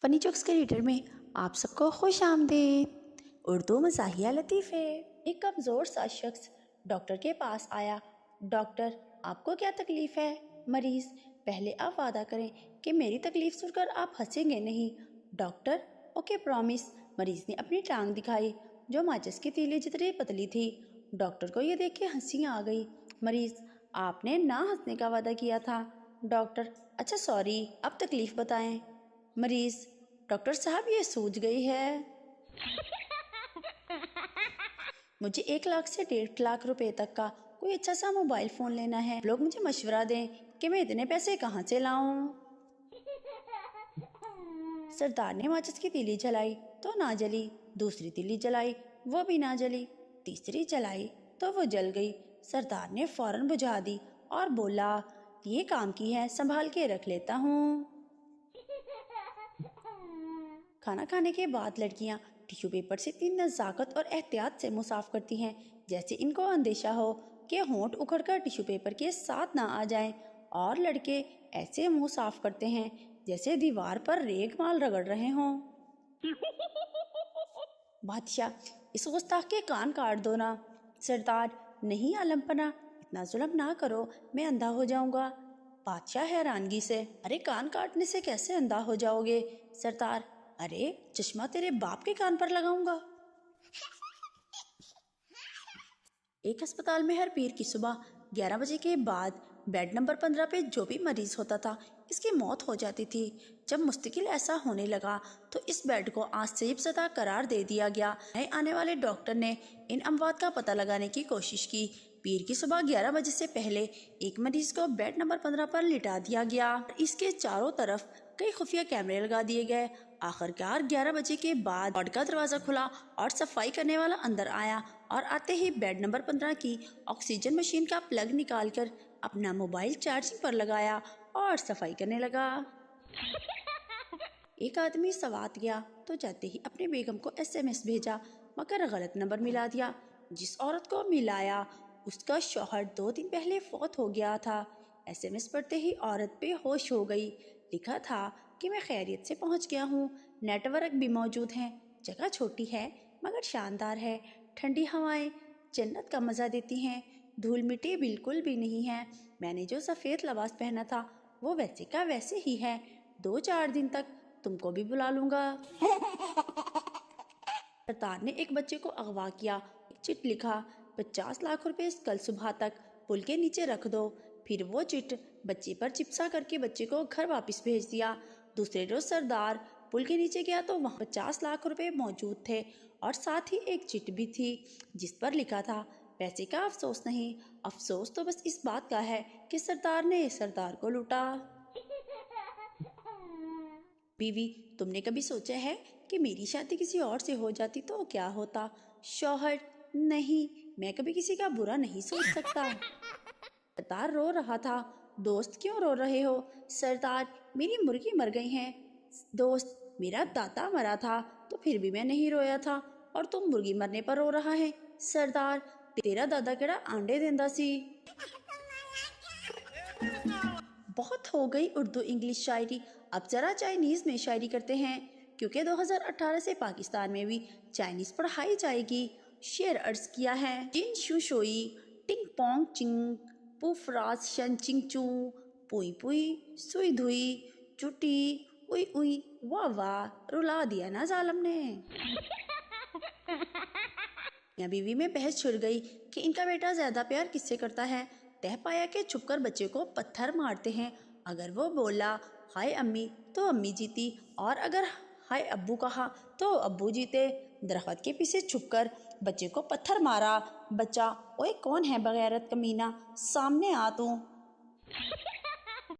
فنی جوکس کے ریڈر میں آپ سب کو خوش آمدید۔ اردو مزاحیہ لطیفے۔ ایک کمزور سا شخص ڈاکٹر کے پاس آیا۔ ڈاکٹر، آپ کو کیا تکلیف ہے؟ مریض، پہلے آپ وعدہ کریں کہ میری تکلیف سن کر آپ ہنسیں گے نہیں۔ Doctor, okay promise. مریض نے اپنی ٹانگ دکھائی جو ماچس کی تیلی جتنی پتلی تھی۔ ڈاکٹر کو یہ دیکھ کے ہنسی آ گئی۔ مریض، آپ نے نہ ہنسنے کا وعدہ کیا تھا۔ ڈاکٹر، اچھا سوری، اب تکلیف بتائیں۔ مریض، ڈاکٹر صاحب یہ سوج گئی ہے۔ مجھے 1 لاکھ سے 1.5 لاکھ روپے تک کا کوئی اچھا سا موبائل فون لینا ہے۔ لوگ مجھے مشورہ دیں کہ میں اتنے پیسے کہاں سے لاؤں۔ سردار نے ماچس کی تیلی جلائی تو نہ جلی، دوسری تیلی جلائی وہ بھی نہ جلی، تیسری جلائی تو وہ جل گئی۔ سردار نے فوراً بجھا دی اور بولا، یہ کام کی ہے، سنبھال کے رکھ لیتا ہوں۔ کھانا کھانے کے بعد لڑکیاں ٹیشو پیپر سے اتنی نزاکت اور احتیاط سے منہ صاف کرتی ہیں جیسے ان کو اندیشہ ہو کہ ہونٹ اکھڑ کر ٹیشو پیپر کے ساتھ نہ آ جائیں، اور لڑکے ایسے منہ صاف کرتے ہیں جیسے دیوار پر ریگ مال رگڑ رہے ہوں۔ بادشاہ، اس گستاخ کے کان کاٹ دو نا۔ سردار، نہیں عالم پناہ، اتنا ظلم نہ کرو، میں اندھا ہو جاؤں گا۔ بادشاہ حیرانگی سے، ارے کان کاٹنے سے کیسے اندھا ہو جاؤ گے؟ سردار، ارے چشمہ تیرے باپ کے کان پر لگاؤں گا۔ ایک ہسپتال میں ہر پیر کی صبح 11 بجے کے بعد بیڈ نمبر 15 پہ جو بھی مریض ہوتا تھا اس کی موت ہو جاتی تھی۔ جب مستقل ایسا ہونے لگا تو اس بیڈ کو آسیب زدہ قرار دے دیا گیا۔ نئے آنے والے ڈاکٹر نے ان اموات کا پتہ لگانے کی کوشش کی۔ پیر کی صبح 11 بجے سے پہلے ایک مریض کو بیڈ نمبر 15 پر لٹا دیا گیا۔ اس کے چاروں طرف کئی خفیہ کیمرے لگا دیے گئے۔ آخرکار 11 بجے کے بعد وارڈ کا دروازہ کھلا اور صفائی کرنے والا اندر آیا، اور آتے ہی بیڈ نمبر 15 کی آکسیجن مشین کا پلگ نکال کر اپنا موبائل چارجنگ پر لگایا اور صفائی کرنے لگا۔ ایک آدمی سوات گیا تو جاتے ہی اپنی بیگم کو SMS بھیجا، مگر غلط نمبر ملا دیا۔ جس عورت کو ملایا اس کا شوہر 2 دن پہلے فوت ہو گیا تھا۔ SMS پڑھتے ہی عورت بے ہوش ہو گئی۔ لکھا تھا کہ میں خیریت سے پہنچ گیا ہوں، نیٹ ورک بھی موجود ہے، جگہ چھوٹی ہے مگر شاندار ہے، ٹھنڈی ہوائیں جنت کا مزہ دیتی ہیں، دھول مٹی بالکل بھی نہیں ہے، میں نے جو سفید لباس پہنا تھا وہ ویسے کا ویسے ہی ہے، 2-4 دن تک تم کو بھی بلا لوں گا۔ سردار نے ایک بچے کو اغوا کیا، ایک چٹ لکھا، 50 لاکھ روپے کل صبح تک پل کے نیچے رکھ دو۔ پھر وہ چٹ بچے پر چپسا کر کے بچے کو گھر واپس بھیج دیا۔ دوسرے روز سردار پل کے نیچے گیا تو وہاں 50 لاکھ روپے موجود تھے، اور ساتھ ہی ایک چٹ بھی تھی جس پر لکھا تھا، پیسے کا افسوس نہیں، افسوس تو بس اس بات کا ہے کہ سردار نے سردار کو لوٹا۔ بیوی، تم نے کبھی سوچا ہے کہ میری شادی کسی اور سے ہو جاتی تو کیا ہوتا؟ شوہر، نہیں، میں کبھی کسی کا برا نہیں سوچ سکتا۔ سردار رو رہا تھا۔ دوست، کیوں رو رہے ہو؟ سردار، میری مرغی مر گئی ہیں۔ دوست، میرا دادا مرا تھا تو پھر بھی میں نہیں رویا تھا، اور تم مرغی مرنے پر رو رہا ہے۔ سردار، تیرا دادا کیڑا آنڈے دیندا سی۔ بہت ہو گئی اردو انگلش شاعری، اب ذرا چائنیز میں شاعری کرتے ہیں، کیونکہ 2018 سے پاکستان میں بھی چائنیز پڑھائی جائے گی۔ شعر عرض کیا ہے، جن شو شوئی ٹنگ پونگ چنگ پو فراس شن چنگ چو پوئی پوئی سوئی دھوئی چٹی اوئی اوئی واہ واہ، رلا دیا نا ظالم نے۔ میاں بیوی میں بحث چھڑ گئی کہ ان کا بیٹا زیادہ پیار کس سے کرتا ہے۔ تہ پایا کہ چھپ کر بچے کو پتھر مارتے ہیں، اگر وہ بولا ہائے امی تو امی جیتی، اور اگر ہائے ابو کہا تو ابو جیتے۔ درخت کے پیچھے چھپ کر بچے کو پتھر مارا، بچہ، اوئے کون ہے بغیرت کمینہ، سامنے آ تو۔